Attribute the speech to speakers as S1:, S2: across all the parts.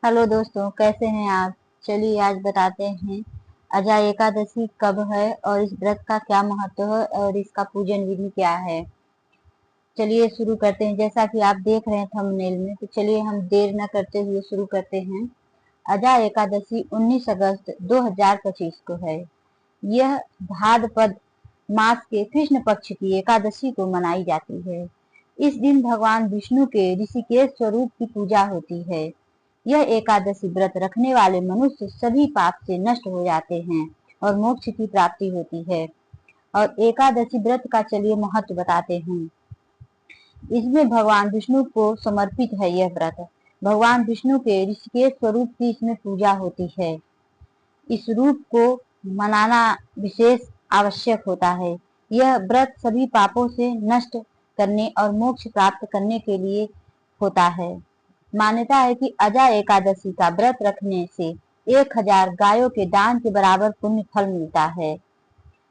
S1: Hello दोस्तों, कैसे हैं आप। चलिए आज बताते हैं अजा एकादशी कब है और इस व्रत का क्या महत्व है और इसका पूजन विधि क्या है। चलिए शुरू करते हैं। जैसा कि आप देख रहे हैं थंबनेल में, तो चलिए हम देर न करते हुए शुरू करते हैं। अजा एकादशी 19 अगस्त 2025 को है। यह भाद्रपद मास के कृष्ण पक्ष की एकादशी को मनाई जाती है। इस दिन भगवान विष्णु के ऋषिकेश स्वरूप की पूजा होती है। यह एकादशी व्रत रखने वाले मनुष्य सभी पाप से नष्ट हो जाते हैं और मोक्ष की प्राप्ति होती है। और एकादशी व्रत का चलिए महत्व बताते हैं। इसमें भगवान विष्णु को समर्पित है यह व्रत। भगवान विष्णु के ऋषिकेश स्वरूप की इसमें पूजा होती है। इस रूप को मनाना विशेष आवश्यक होता है। यह व्रत सभी पापों से नष्ट करने और मोक्ष प्राप्त करने के लिए होता है। मान्यता है कि अजा एकादशी का व्रत रखने से 1000 गायों के दान के बराबर पुण्य फल मिलता है।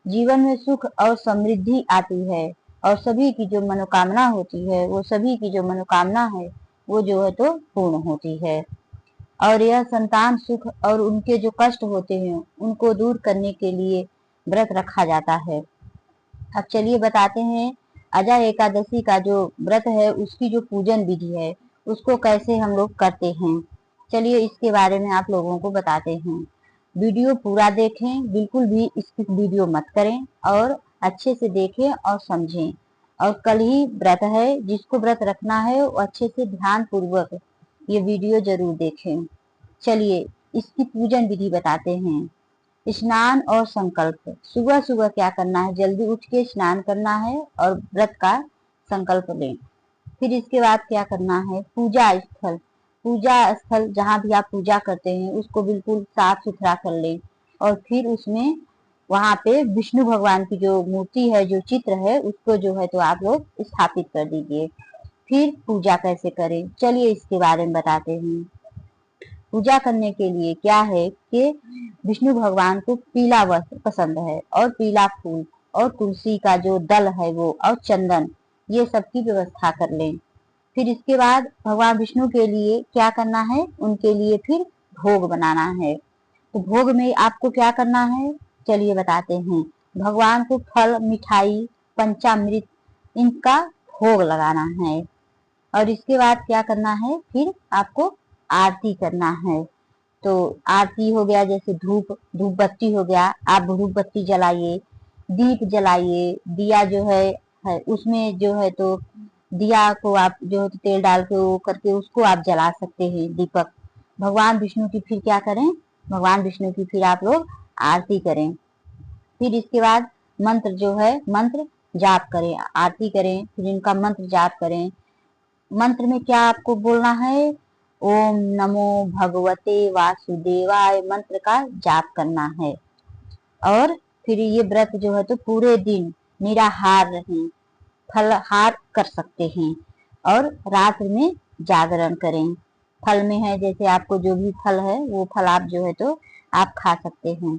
S1: जीवन में सुख और समृद्धि आती है और सभी की जो मनोकामना होती है वो जो है तो पूर्ण होती है। और यह संतान सुख और उनके जो कष्ट होते हैं उनको दूर करने के लिए व्रत रखा जाता है। अब चलिए बताते हैं अजा एकादशी का जो व्रत है उसकी जो पूजन विधि है उसको कैसे हम लोग करते हैं। चलिए इसके बारे में आप लोगों को बताते हैं। वीडियो पूरा देखें, बिल्कुल भी स्किप वीडियो मत करें और अच्छे से देखें और समझें। और कल ही व्रत है, जिसको व्रत रखना है वो अच्छे से ध्यान पूर्वक ये वीडियो जरूर देखें। चलिए इसकी पूजन विधि बताते हैं। स्नान और संकल्प। सुबह सुबह क्या करना है, जल्दी उठ के स्नान करना है और व्रत का संकल्प लें। फिर इसके बाद क्या करना है, पूजा स्थल जहाँ भी आप पूजा करते हैं उसको बिल्कुल साफ सुथरा कर लें। और फिर उसमें वहां पे विष्णु भगवान की जो मूर्ति है, जो चित्र है, उसको जो है तो आप लोग स्थापित कर दीजिए। फिर पूजा कैसे करें, चलिए इसके बारे में बताते हैं। पूजा करने के लिए क्या है कि विष्णु भगवान को पीला वस्त्र पसंद है और पीला फूल और तुलसी का जो दल है वो और चंदन, ये सब की व्यवस्था कर लें। फिर इसके बाद भगवान विष्णु के लिए क्या करना है, उनके लिए फिर भोग बनाना है। तो भोग में आपको क्या करना है, चलिए बताते हैं। भगवान को फल, मिठाई, पंचामृत, इनका भोग लगाना है। और इसके बाद क्या करना है, फिर आपको आरती करना है। तो आरती हो गया, जैसे धूप बत्ती हो गया, आप धूप बत्ती जलाइए, दीप जलाइए। दिया जो है उसमें जो है तो दिया को आप जो है तो तेल डाल के वो करके उसको आप जला सकते हैं, दीपक। भगवान विष्णु की फिर क्या करें, भगवान विष्णु की फिर आप लोग आरती करें। फिर इसके बाद मंत्र जो है, मंत्र जाप करें, आरती करें, फिर इनका मंत्र जाप करें। मंत्र में क्या आपको बोलना है, ओम नमो भगवते वासुदेवाय मंत्र का जाप करना है। और फिर ये व्रत जो है तो पूरे दिन निराहार रहें, फलहार कर सकते हैं और रात में जागरण करें। फल में है जैसे आपको जो भी फल है वो फल आप जो है तो आप खा सकते हैं।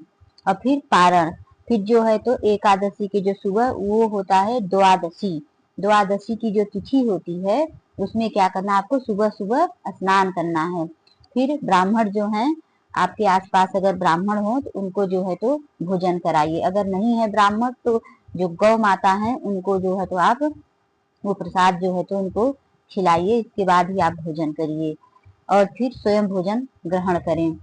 S1: और फिर पारण, फिर जो है तो एकादशी की जो सुबह वो होता है द्वादशी। द्वादशी की जो तिथि होती है उसमें क्या करना, आपको सुबह सुबह स्नान करना है। फिर ब्राह्मण जो हैं, आपके आसपास अगर ब्राह्मण हो तो उनको जो है तो भोजन कराइए। अगर नहीं है ब्राह्मण तो जो गौ माता है उनको जो है तो आप वो प्रसाद जो है तो उनको खिलाइए। इसके बाद ही आप भोजन करिए और फिर स्वयं भोजन ग्रहण करें।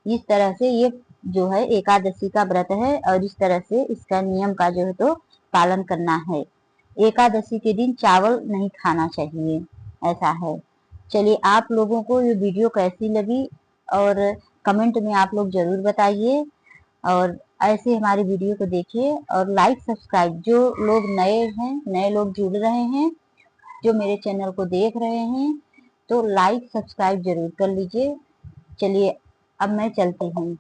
S1: इस तरह से ये जो है एकादशी का व्रत है और इस तरह से इसका नियम का जो है तो पालन करना है। एकादशी के दिन चावल नहीं खाना चाहिए, ऐसा है। चलिए आप लोगों को ये वीडियो कैसी लगी और कमेंट में आप लोग जरूर बताइए। और ऐसे हमारी वीडियो को देखिए और लाइक सब्सक्राइब, जो लोग नए हैं, नए लोग जुड़ रहे हैं, जो मेरे चैनल को देख रहे हैं, तो लाइक सब्सक्राइब जरूर कर लीजिए। चलिए अब मैं चलती हूँ।